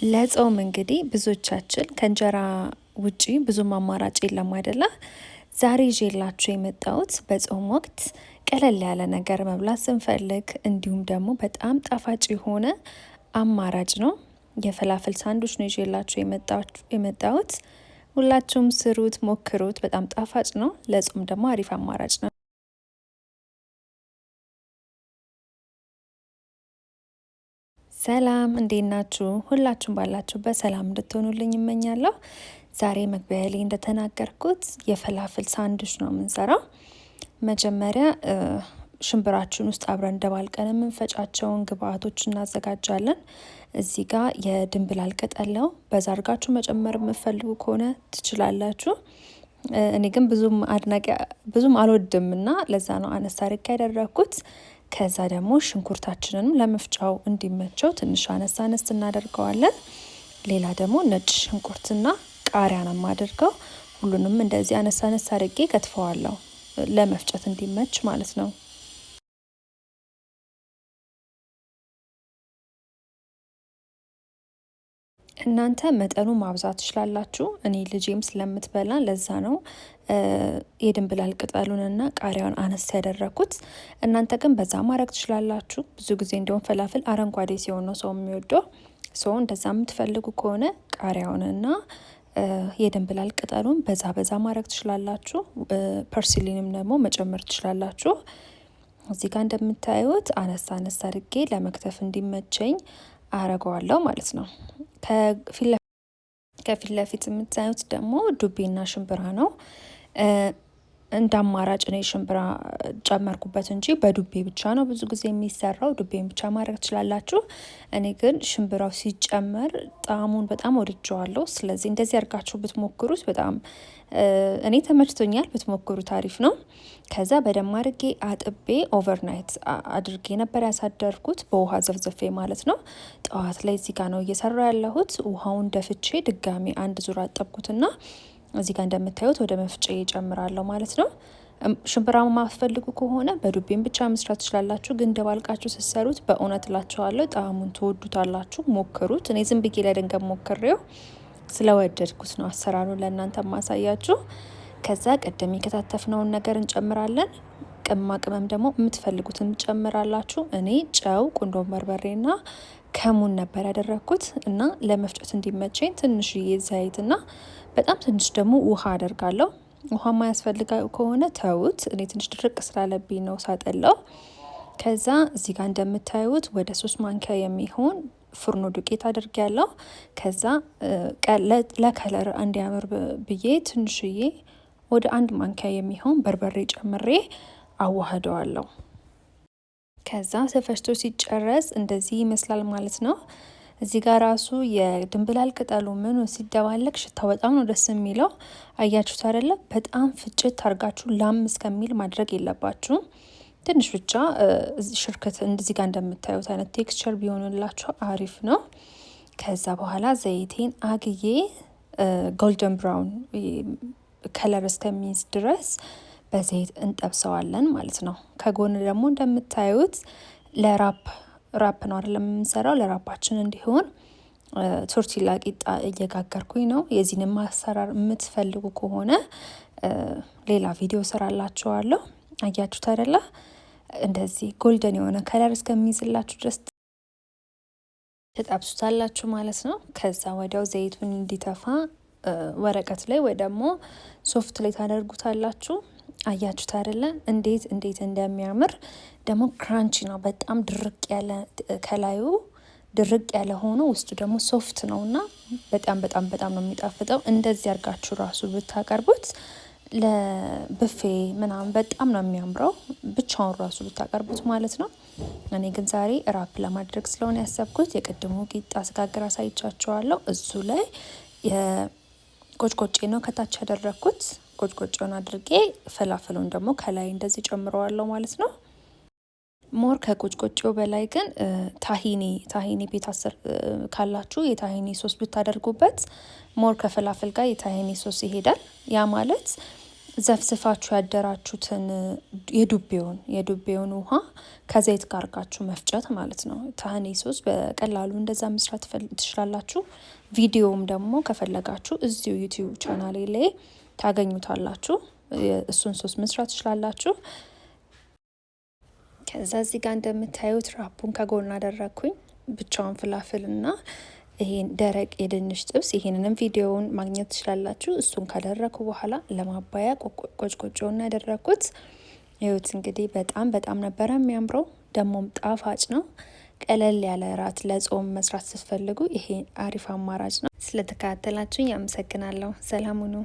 ለጾም እንግዲህ ብዙዎቻችን ከእንጀራ ውጪ ብዙም አማራጭ የለም አይደለ? ዛሬ ይዤላችሁ የመጣሁት በጾም ወቅት ቀለል ያለ ነገር መብላት ስንፈልግ እንዲሁም ደግሞ በጣም ጣፋጭ የሆነ አማራጭ ነው። የፈላፍል ሳንዱች ነው ይዤላችሁ የመጣሁት። ሁላችሁም ስሩት፣ ሞክሩት። በጣም ጣፋጭ ነው። ለጾም ደግሞ አሪፍ አማራጭ ነው። ሰላም እንዴት ናችሁ? ሁላችሁም ባላችሁበት ሰላም እንድትሆኑልኝ እመኛለሁ። ዛሬ መግቢያ ላይ እንደተናገርኩት የፈላፍል ሳንዱች ነው የምንሰራው። መጀመሪያ ሽምብራችን ውስጥ አብረን እንደባልቀን የምንፈጫቸውን ግብአቶች እናዘጋጃለን። እዚህ ጋር የድንብላል ቅጠል ነው። በዛ አድርጋችሁ መጨመር የምትፈልጉ ከሆነ ትችላላችሁ። እኔ ግን ብዙም አልወድም እና ለዛ ነው አነስ አድርጌ ያደረግኩት። ከዛ ደግሞ ሽንኩርታችንንም ለመፍጫው እንዲመቸው ትንሽ አነስ አነስ እናደርገዋለን። ሌላ ደግሞ ነጭ ሽንኩርትና ቃሪያ ነው የማደርገው። ሁሉንም እንደዚህ አነስ አነስ አድርጌ ከትፈዋለሁ ለመፍጨት እንዲመች ማለት ነው። እናንተ መጠኑ ማብዛት ትችላላችሁ። እኔ ልጄም ስለምትበላ ለዛ ነው የድንብላል ቅጠሉንና ቃሪያውን አነስ ያደረኩት። እናንተ ግን በዛ ማድረግ ትችላላችሁ። ብዙ ጊዜ እንዲሁም ፈላፍል አረንጓዴ ሲሆን ነው ሰው የሚወደው። ሰው እንደዛ የምትፈልጉ ከሆነ ቃሪያውንና የድንብላል ቅጠሉን በዛ ማድረግ ትችላላችሁ። ፐርሲሊንም ደግሞ መጨመር ትችላላችሁ። እዚህ ጋር እንደምታዩት አነስ አነስ አድርጌ ለመክተፍ እንዲመቸኝ አረገዋለሁ ማለት ነው። ከፊት ለፊት የምታዩት ደግሞ ዱቤና ሽምብራ ነው። እንደ አማራጭ ነው የሽምብራ ጨመርኩበት እንጂ በዱቤ ብቻ ነው ብዙ ጊዜ የሚሰራው። ዱቤን ብቻ ማድረግ ትችላላችሁ። እኔ ግን ሽምብራው ሲጨመር ጣዕሙን በጣም ወድጀዋለሁ። ስለዚህ እንደዚህ አድርጋችሁ ብትሞክሩት በጣም እኔ ተመችቶኛል። ብትሞክሩት አሪፍ ነው። ከዛ በደንብ አድርጌ አጥቤ ኦቨርናይት አድርጌ ነበር ያሳደርኩት፣ በውሃ ዘፍዘፌ ማለት ነው። ጠዋት ላይ እዚህ ጋር ነው እየሰራ ያለሁት። ውሃውን ደፍቼ ድጋሚ አንድ ዙር አጠብኩትና እዚህ ጋር እንደምታዩት ወደ መፍጫ ጨምራለሁ ማለት ነው። ሽምብራ ማፈልጉ ከሆነ በዱቤን ብቻ መስራት ትችላላችሁ። ግን እንደባልቃችሁ ስትሰሩት በእውነት እላችኋለሁ ጣዕሙን ትወዱታላችሁ። ሞክሩት። እኔ ዝም ብዬ ለድንገት ሞክሬው ስለወደድኩት ነው አሰራሩን ለእናንተ ማሳያችሁ። ከዛ ቀደም የከታተፍነውን ነገር እንጨምራለን። ቅመማ ቅመም ደግሞ የምትፈልጉትን ጨምራላችሁ። እኔ ጨው፣ ቁንዶ በርበሬና ከሙን ነበር ያደረግኩት እና ለመፍጨት እንዲመቸኝ ትንሽዬ ዘይትና በጣም ትንሽ ደግሞ ውሃ አደርጋለሁ። ውሃ ማያስፈልገው ከሆነ ተውት። እኔ ትንሽ ድርቅ ስላለብኝ ነው ሳጠላው። ከዛ እዚህ ጋር እንደምታዩት ወደ 3 ማንኪያ የሚሆን ፍርኖ ዱቄት አድርጊያለሁ። ከዛ ለከለር እንዲያምር ብዬ ትንሽዬ ወደ 1 ማንኪያ የሚሆን በርበሬ ጨምሬ አዋህደዋለሁ። ከዛ ተፈጭቶ ሲጨረስ እንደዚህ ይመስላል ማለት ነው። እዚህ ጋር ራሱ የድንብላል ቅጠሉ ምኑ ሲደባለቅ ሽታው በጣም ነው ደስ የሚለው። አያችሁት አይደለ? በጣም ፍጭት አርጋችሁ ላም እስከሚል ማድረግ የለባችሁም። ትንሽ ብቻ ሽርክት እንደዚህ ጋር እንደምታዩት አይነት ቴክስቸር ቢሆንላችሁ አሪፍ ነው። ከዛ በኋላ ዘይቴን አግዬ ጎልደን ብራውን ከለር እስከሚይዝ ድረስ በዘይት እንጠብሰዋለን ማለት ነው። ከጎን ደግሞ እንደምታዩት ራፕ ነው አይደለም የምንሰራው። ለራፓችን እንዲሆን ቶርቲላ ቂጣ እየጋገርኩኝ ነው። የዚህንም አሰራር የምትፈልጉ ከሆነ ሌላ ቪዲዮ ስራላችኋለሁ። አያችሁት አይደለ? እንደዚህ ጎልደን የሆነ ከለር እስከሚይዝላችሁ ድረስ ተጣብሱታላችሁ ማለት ነው። ከዛ ወዲያው ዘይቱን እንዲተፋ ወረቀት ላይ ወይ ደግሞ ሶፍት ላይ ታደርጉታላችሁ። አያችሁት አይደለ? እንዴት እንደሚያምር ደግሞ ክራንቺ ነው። በጣም ድርቅ ያለ ከላዩ ድርቅ ያለ ሆኖ ውስጡ ደግሞ ሶፍት ነው እና በጣም ነው የሚጣፍጠው። እንደዚህ አድርጋችሁ ራሱ ብታቀርቡት ለብፌ ምናምን በጣም ነው የሚያምረው። ብቻውን ራሱ ብታቀርቡት ማለት ነው። እኔ ግን ዛሬ ራፕ ለማድረግ ስለሆነ ያሰብኩት የቅድሙ ቂጣ ስጋግር አሳይቻችኋለሁ። እሱ ላይ ቆጭቆጬ ነው ከታች ያደረግኩት። ቆጭቆጬውን አድርጌ ፈላፍሉን ደግሞ ከላይ እንደዚህ ጨምረዋለሁ ማለት ነው። ሞር ከቆጭቆጬው በላይ ግን ታሂኒ ቤት ካላችሁ የታሂኒ ሶስ ብታደርጉበት ሞር ከፈላፍል ጋር የታሂኒ ሶስ ይሄዳል። ያ ማለት ዘፍዝፋችሁ ያደራችሁትን የዱቤውን ውሃ ከዘይት ጋር አርጋችሁ መፍጨት ማለት ነው። ታህኒ ሶስ በቀላሉ እንደዛ መስራት ትችላላችሁ። ቪዲዮም ደግሞ ከፈለጋችሁ እዚሁ ዩቲዩብ ቻናሌ ላይ ታገኙታላችሁ። እሱን ሶስ መስራት ትችላላችሁ። ከዛ እዚህ ጋር እንደምታዩት ራፑን ከጎን አደረግኩኝ። ብቻውን ፍላፍልና ይሄን ደረቅ የድንች ጥብስ። ይሄንንም ቪዲዮውን ማግኘት ትችላላችሁ። እሱን ካደረኩ በኋላ ለማባያ ቆጭቆጮውን ያደረኩት ይሁት። እንግዲህ በጣም ነበረ የሚያምረው፣ ደግሞም ጣፋጭ ነው። ቀለል ያለ እራት ለጾም መስራት ስትፈልጉ ይሄ አሪፍ አማራጭ ነው። ስለተከታተላችሁኝ አመሰግናለሁ። ሰላም ሁኑ።